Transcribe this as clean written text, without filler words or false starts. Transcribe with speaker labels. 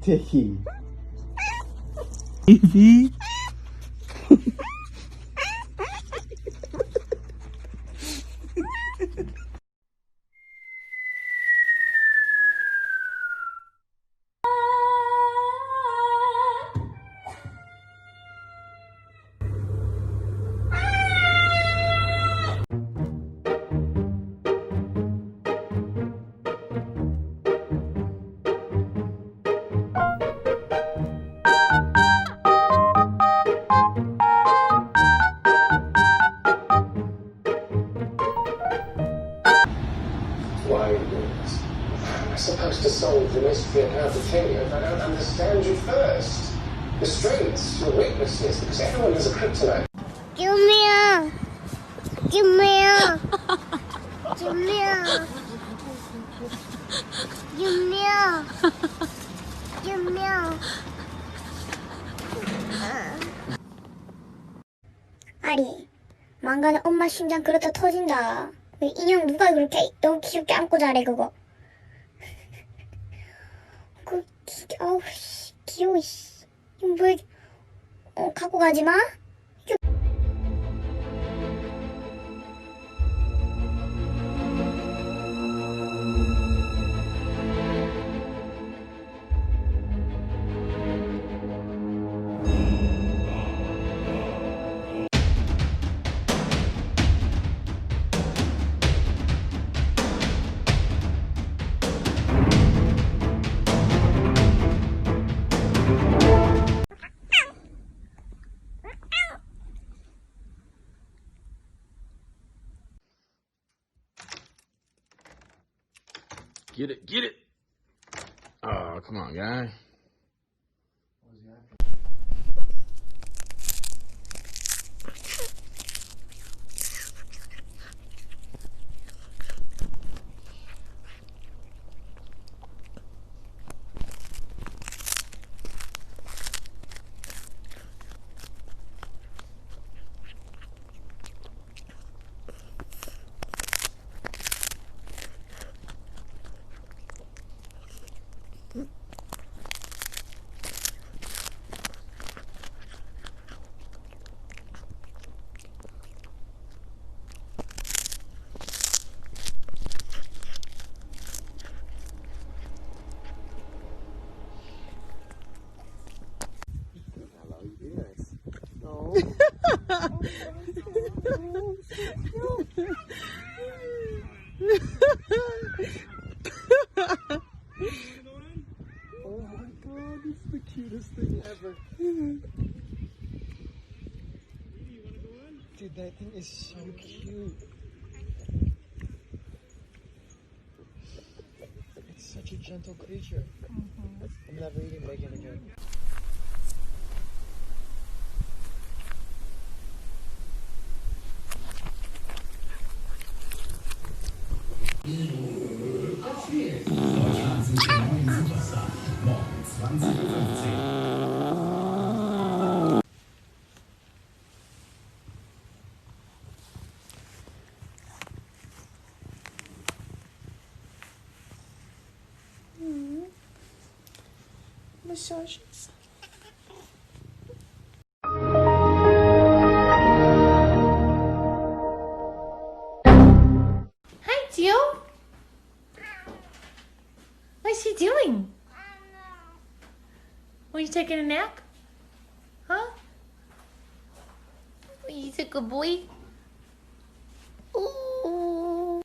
Speaker 1: Tiki. Evie.
Speaker 2: Why are you doing this? How am I supposed to solve the mystery of Albertania if I don't understand you first? Your strengths, your weaknesses, because everyone has a kryptonite.
Speaker 3: Give me a. Give me a. Give me a. Give me a. Give me a. 아리, 망가는 엄마 심장 그렇다 터진다. 인형 누가 그렇게 너무 귀엽게 안고 자래 그거. 아우 씨, 귀여워 씨. 이거 뭐 갖고 가지 마.
Speaker 1: Get it, get it. Oh, come on, guy. Oh my god, it's the cutest thing ever. Dude, that thing is so cute. It's such a gentle creature. I'm never eating bacon again. Massages.
Speaker 4: Hi, Jill. What's she doing? Were you taking a nap? Huh? He's a good boy. Ooh.